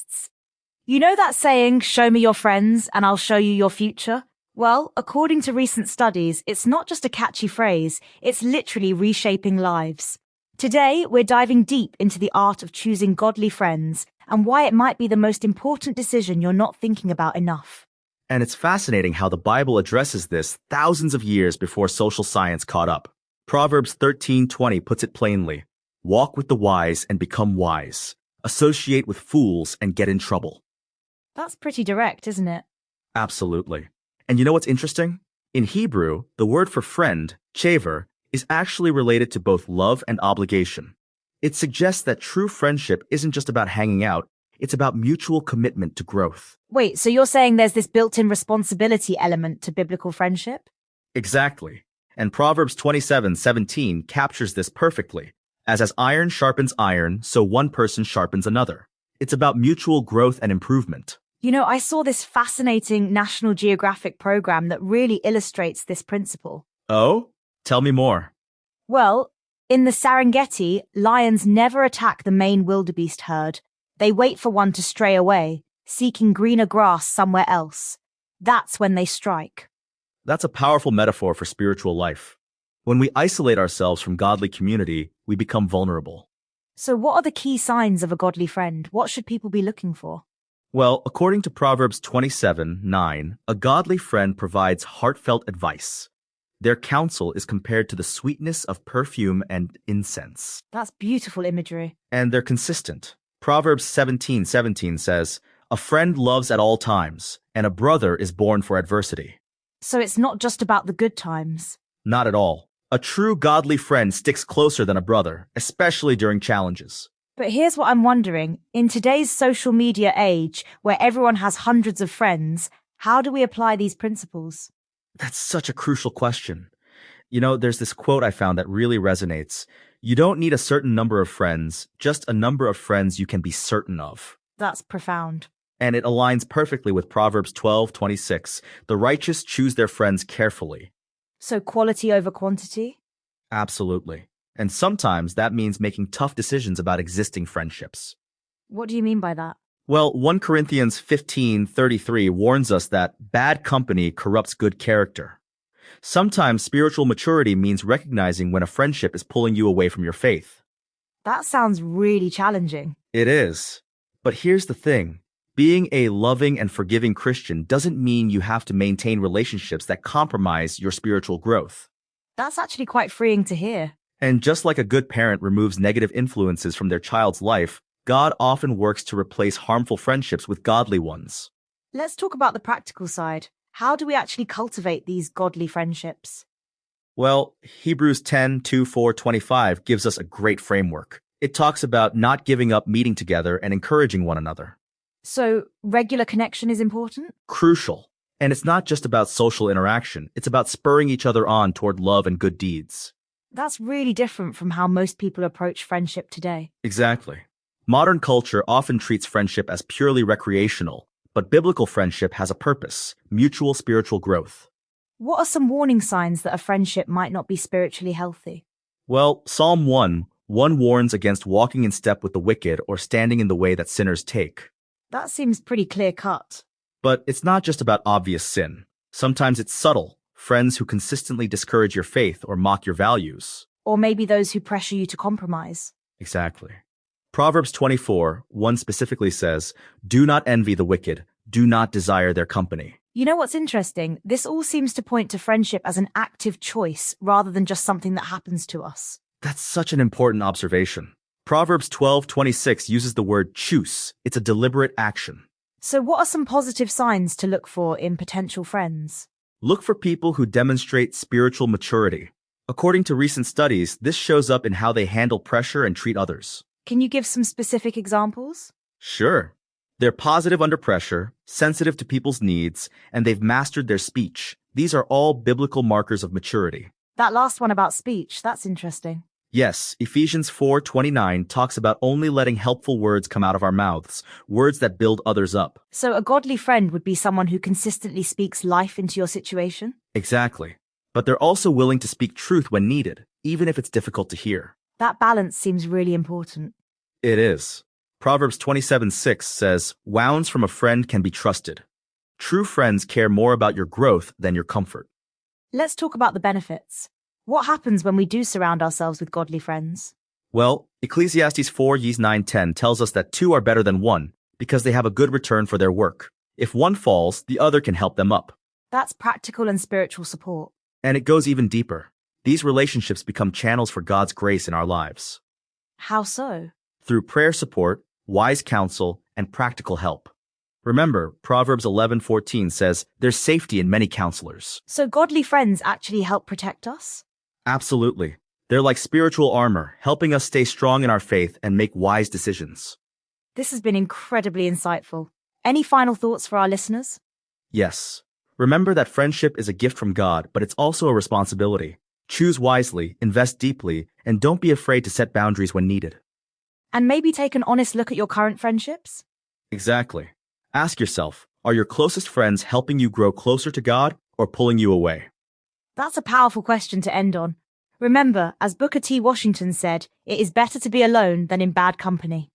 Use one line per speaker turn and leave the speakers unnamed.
interests. You know that saying, show me your friends and I'll show you your future? Well, according to recent studies, it's not just a catchy phrase, it's literally reshaping lives. Today, we're diving deep into the art of choosing godly friends and why it might be the most important decision you're not thinking about enough.
And it's fascinating how the Bible addresses this thousands of years before social science caught up. Proverbs 13:20 puts it plainly, walk with the wise and become wise. Associate with fools and get in trouble.
That's pretty direct, isn't it?
Absolutely. And you know what's interesting? In Hebrew, the word for friend, chaver, is actually related to both love and obligation. It suggests that true friendship isn't just about hanging out, it's about mutual commitment to growth.
Wait, so you're saying there's this built-in responsibility element to biblical friendship?
Exactly. And Proverbs 27:17 captures this perfectly. As iron sharpens iron, so one person sharpens another. It's about mutual growth and improvement.
You know, I saw this fascinating National Geographic program that really illustrates this principle.
Oh? Tell me more.
Well, in the Serengeti, lions never attack the main wildebeest herd. They wait for one to stray away, seeking greener grass somewhere else. That's when they strike.
That's a powerful metaphor for spiritual life. When we isolate ourselves from godly community, we become vulnerable.
So what are the key signs of a godly friend? What should people be looking for?
Well, according to Proverbs 27:9, a godly friend provides heartfelt advice. Their counsel is compared to the sweetness of perfume and incense.
That's beautiful imagery.
And they're consistent. Proverbs 17:17 says, a friend loves at all times, and a brother is born for adversity.
So it's not just about the good times.
Not at all. A true godly friend sticks closer than a brother, especially during challenges.
But here's what I'm wondering. In today's social media age, where everyone has hundreds of friends, how do we apply these principles?
That's such a crucial question. You know, there's this quote I found that really resonates. You don't need a certain number of friends, just a number of friends you can be certain of.
That's profound.
And it aligns perfectly with Proverbs 12:26. The righteous choose their friends carefully.
So quality over quantity?
Absolutely. And sometimes that means making tough decisions about existing friendships.
What do you mean by that?
Well, 1 Corinthians 15:33 warns us that bad company corrupts good character. Sometimes spiritual maturity means recognizing when a friendship is pulling you away from your faith.
That sounds really challenging.
It is. But here's the thing. Being a loving and forgiving Christian doesn't mean you have to maintain relationships that compromise your spiritual growth.
That's actually quite freeing to hear.
And just like a good parent removes negative influences from their child's life, God often works to replace harmful friendships with godly ones.
Let's talk about the practical side. How do we actually cultivate these godly friendships?
Well, Hebrews 10:2-4-25 gives us a great framework. It talks about not giving up meeting together and encouraging one another.
So, regular connection is important?
Crucial. And it's not just about social interaction. It's about spurring each other on toward love and good deeds.
That's really different from how most people approach friendship today.
Exactly. Modern culture often treats friendship as purely recreational, but biblical friendship has a purpose, mutual spiritual growth.
What are some warning signs that a friendship might not be spiritually healthy?
Well, Psalm 1 warns against walking in step with the wicked or standing in the way that sinners take.
That seems pretty clear-cut.
But it's not just about obvious sin. Sometimes it's subtle, friends who consistently discourage your faith or mock your values.
Or maybe those who pressure you to compromise.
Exactly. Proverbs 24:1 specifically says, do not envy the wicked, do not desire their company.
You know what's interesting? This all seems to point to friendship as an active choice rather than just something that happens to us.
That's such an important observation. Proverbs 12:26 uses the word choose. It's a deliberate action.
So what are some positive signs to look for in potential friends?
Look for people who demonstrate spiritual maturity. According to recent studies, this shows up in how they handle pressure and treat others.
Can you give some specific examples?
Sure. They're positive under pressure, sensitive to people's needs, and they've mastered their speech. These are all biblical markers of maturity.
That last one about speech, that's interesting.
Yes, Ephesians 4:29 talks about only letting helpful words come out of our mouths, words that build others up.
So a godly friend would be someone who consistently speaks life into your situation?
Exactly. But they're also willing to speak truth when needed, even if it's difficult to hear.
That balance seems really important.
It is. Proverbs 27:6 says, "Wounds from a friend can be trusted." True friends care more about your growth than your comfort.
Let's talk about the benefits. What happens when we do surround ourselves with godly friends?
Well, Ecclesiastes 4:9-10 tells us that two are better than one because they have a good return for their work. If one falls, the other can help them up.
That's practical and spiritual support.
And it goes even deeper. These relationships become channels for God's grace in our lives.
How so?
Through prayer support, wise counsel, and practical help. Remember, Proverbs 11:14 says, "There's safety in many counselors."
So godly friends actually help protect us?
Absolutely. They're like spiritual armor, helping us stay strong in our faith and make wise decisions.
This has been incredibly insightful. Any final thoughts for our listeners?
Yes. Remember that friendship is a gift from God, but it's also a responsibility. Choose wisely, invest deeply, and don't be afraid to set boundaries when needed.
And maybe take an honest look at your current friendships?
Exactly. Ask yourself, are your closest friends helping you grow closer to God or pulling you away?
That's a powerful question to end on. Remember, as Booker T. Washington said, it is better to be alone than in bad company.